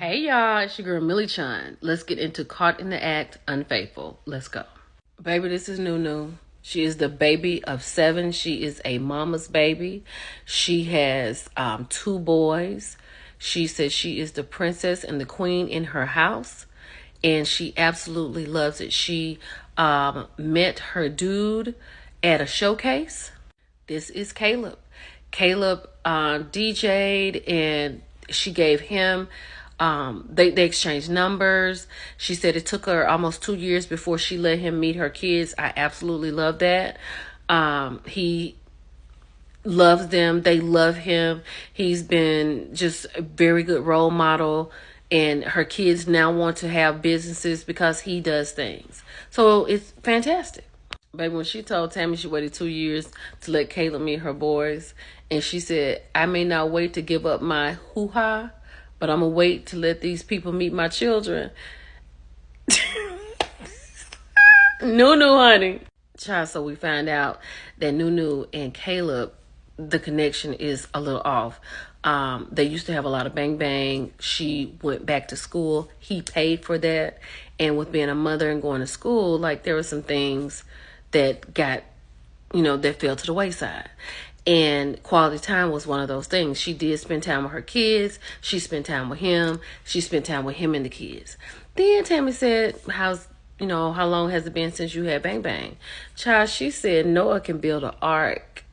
Hey y'all, it's your girl Millie Chun. Let's get into Caught in the Act, Unfaithful. Let's go. Baby, this is Nunu. She is the baby of 7. She is a mama's baby. She has 2 boys. She says she is the princess and the queen in her house. And she absolutely loves it. She met her dude at a showcase. This is Caleb. Caleb DJ'd and she gave him, they exchanged numbers. She said it took her almost 2 years before she let him meet her kids. I absolutely love that. He loves them. They love him. He's been just a very good role model. And her kids now want to have businesses because he does things. So it's fantastic. Baby, when she told Tammy she waited 2 years to let Caleb meet her boys, and she said, I may not wait to give up my hoo-ha, but I'm going to wait to let these people meet my children. Nunu, honey. Child, so we find out that Nunu and Caleb, the connection is a little off. They used to have a lot of bang bang. She went back to school. He paid for that. And with being a mother and going to school, like there were some things that got, that fell to the wayside. And quality time was one of those things. She did spend time with her kids. She spent time with him. She spent time with him and the kids. Then Tammy said, how long has it been since you had bang bang? Child, she said Noah can build an ark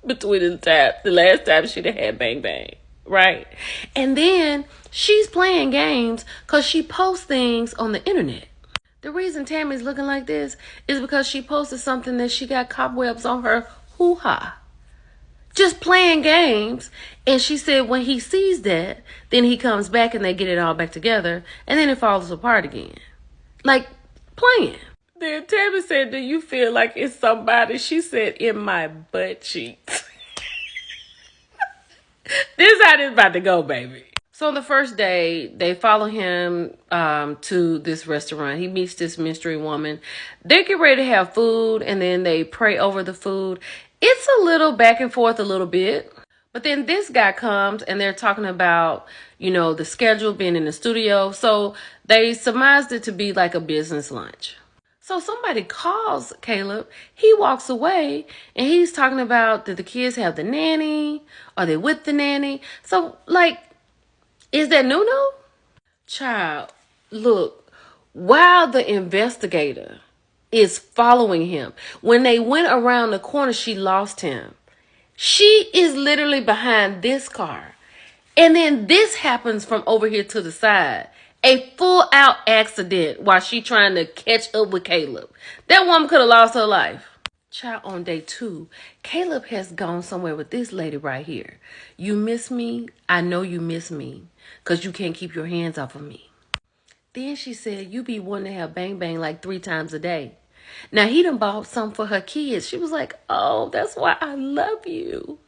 between the last time she'd had bang bang. Right? And then she's playing games because she posts things on the internet. The reason Tammy's looking like this is because she posted something that she got cobwebs on her hoo-ha. Just playing games. And she said when he sees that, then he comes back and they get it all back together. And then it falls apart again. Like playing. Then Tammy said, do you feel like it's somebody? She said, in my butt cheeks. This is how this about to go, baby. So on the first day, they follow him to this restaurant. He meets this mystery woman. They get ready to have food, and then they pray over the food. It's a little back and forth a little bit. But then this guy comes, and they're talking about, the schedule, being in the studio. So they surmised it to be like a business lunch. So somebody calls Caleb. He walks away, and he's talking about, did the kids have the nanny? Are they with the nanny? So, is that Nunu? Child, look, while the investigator is following him, when they went around the corner, she lost him. She is literally behind this car. And then this happens from over here to the side. A full out accident while she trying to catch up with Caleb. That woman could have lost her life. Child, on day 2, Caleb has gone somewhere with this lady right here. You miss me? I know you miss me because you can't keep your hands off of me. Then she said, you be wanting to have bang bang like 3 times a day. Now, he done bought some for her kids. She was like, oh, that's why I love you.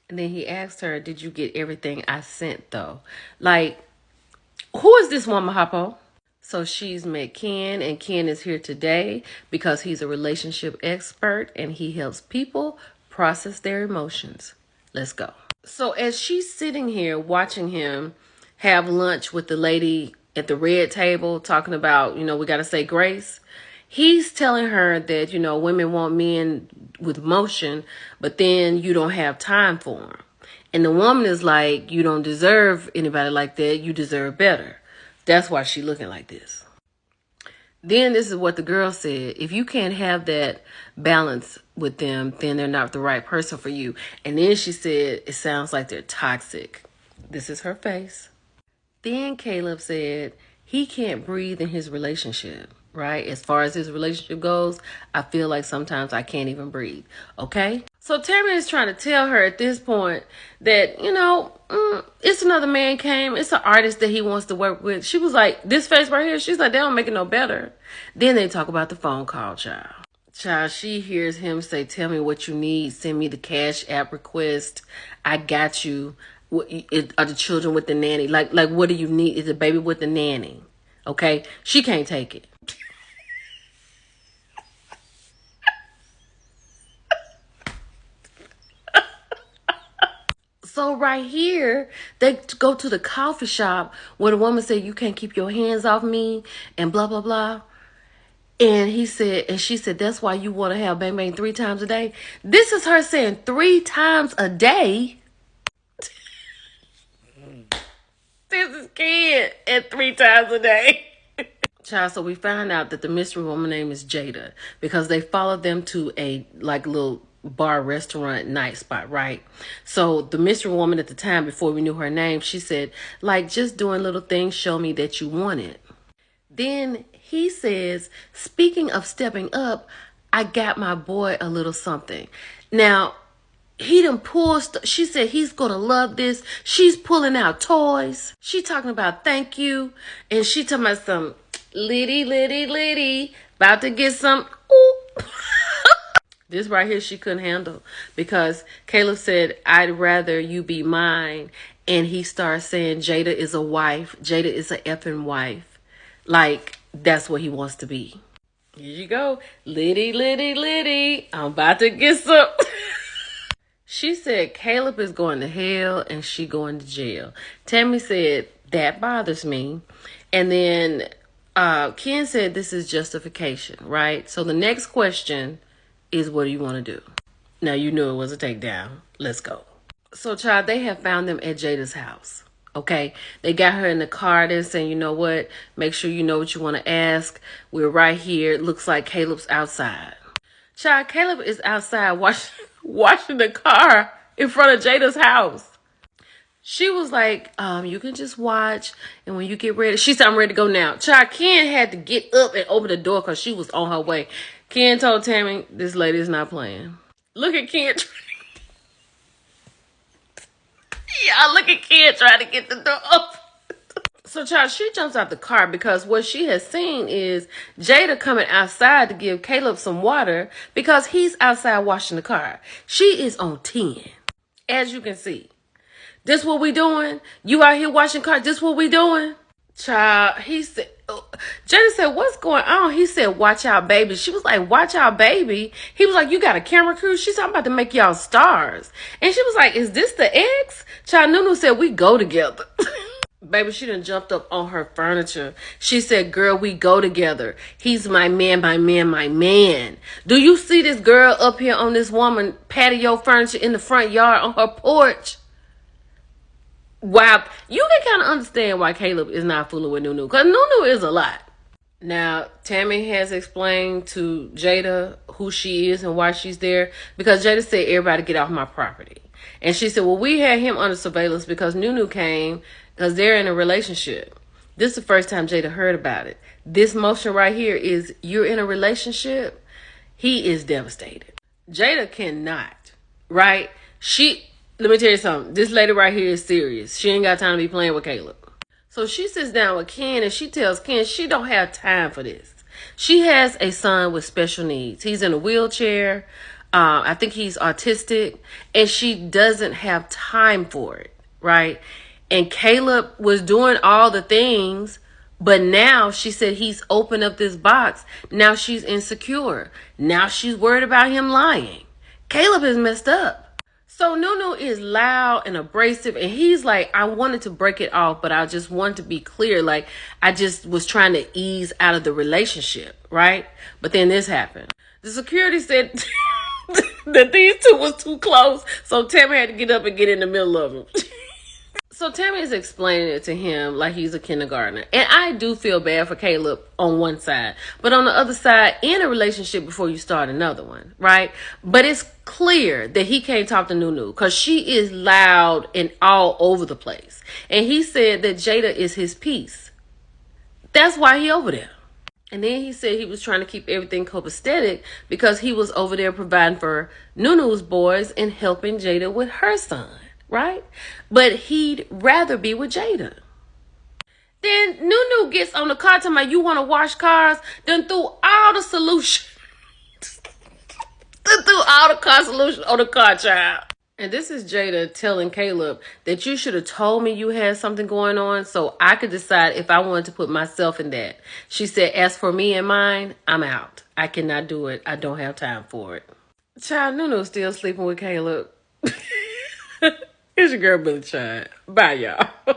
And then he asked her, did you get everything I sent, though? Who is this woman, Hoppo? So she's met Ken, and Ken is here today because he's a relationship expert and he helps people process their emotions. Let's go. So as she's sitting here watching him have lunch with the lady at the red table talking about, we got to say grace, he's telling her that, women want men with motion, but then you don't have time for them. And the woman is like, you don't deserve anybody like that. You deserve better. That's why she's looking like this. Then this is what the girl said. If you can't have that balance with them, then they're not the right person for you. And then she said, it sounds like they're toxic. This is her face. Then Caleb said he can't breathe in his relationship, right? As far as his relationship goes, I feel like sometimes I can't even breathe. Okay? So Tammy is trying to tell her at this point that, it's another man came. It's an artist that he wants to work with. She was like, this face right here. She's like, they don't make it no better. Then they talk about the phone call, child. Child, she hears him say, tell me what you need. Send me the Cash App request. I got you. Are the children with the nanny? Like, what do you need? Is the baby with the nanny? Okay? She can't take it. So right here, they go to the coffee shop where the woman said, you can't keep your hands off me and blah, blah, blah. And she said, that's why you want to have bang bang 3 times a day. This is her saying 3 times a day. This is kid at 3 times a day. Child, so we found out that the mystery woman name is Jada because they followed them to a little bar restaurant night spot, right? So the mystery woman at the time, before we knew her name, she said, just doing little things, show me that you want it. Then he says, speaking of stepping up, I got my boy a little something. Now, he done pulled, she said he's gonna love this. She's pulling out toys. She talking about thank you. And she talking about some litty, about to get some, ooh. This right here she couldn't handle because Caleb said, I'd rather you be mine. And he started saying Jada is a wife. Jada is a effing wife. That's what he wants to be. Here you go. Litty. I'm about to get some. She said Caleb is going to hell and she going to jail. Tammy said, that bothers me. And then Ken said this is justification, right? So the next question is, what do you want to do? Now, you knew it was a takedown. Let's go. So, child, they have found them at Jada's house. Okay, they got her in the car. They're saying, you know what? Make sure you know what you want to ask. We're right here. It looks like Caleb's outside. Child, Caleb is outside washing the car in front of Jada's house. She was like, you can just watch. And when you get ready, she said, I'm ready to go now. Child, Ken had to get up and open the door because she was on her way. Ken told Tammy, this lady is not playing. Look at Ken. Y'all look at Ken trying to get the door open. So, child, she jumps out the car because what she has seen is Jada coming outside to give Caleb some water because he's outside washing the car. She is on 10, as you can see. This what we doing? You out here washing cars? This what we doing? Child, he said, Jada said, what's going on? He said, watch out, baby. She was like, watch out, baby. He was like, you got a camera crew? She said, I'm about to make y'all stars. And she was like, is this the ex? Child, Nunu said, we go together. Baby, she done jumped up on her furniture. She said, girl, we go together. He's my man, my man, my man. Do you see this girl up here on this woman patio furniture in the front yard on her porch? Wow. You can kind of understand why Caleb is not fooling with Nunu. Because Nunu is a lot. Now, Tammy has explained to Jada who she is and why she's there. Because Jada said, everybody get off my property. And she said, well, we had him under surveillance because Nunu came because they're in a relationship. This is the first time Jada heard about it. This motion right here is, you're in a relationship. He is devastated. Jada cannot, right? Let me tell you something. This lady right here is serious. She ain't got time to be playing with Caleb. So she sits down with Ken and she tells Ken she don't have time for this. She has a son with special needs. He's in a wheelchair. I think he's autistic. And she doesn't have time for it, right? And Caleb was doing all the things, but now she said he's opened up this box. Now she's insecure. Now she's worried about him lying. Caleb is messed up. So Nunu is loud and abrasive, and he's like, I wanted to break it off, but I just wanted to be clear. I just was trying to ease out of the relationship, right? But then this happened. The security said that these two was too close, so Tammy had to get up and get in the middle of them. So Tammy is explaining it to him like he's a kindergartner. And I do feel bad for Caleb on one side. But on the other side, in a relationship before you start another one, right? But it's clear that he can't talk to Nunu because she is loud and all over the place. And he said that Jada is his piece. That's why he over there. And then he said he was trying to keep everything copacetic because he was over there providing for Nunu's boys and helping Jada with her son. Right? But he'd rather be with Jada. Then Nunu gets on the car talking about you want to wash cars, then threw all the solution. threw all the car solution on the car, child. And this is Jada telling Caleb that you should have told me you had something going on so I could decide if I wanted to put myself in that. She said, as for me and mine, I'm out. I cannot do it. I don't have time for it. Child, Nunu's still sleeping with Caleb. It's your girl, Billy Chad. Bye, y'all.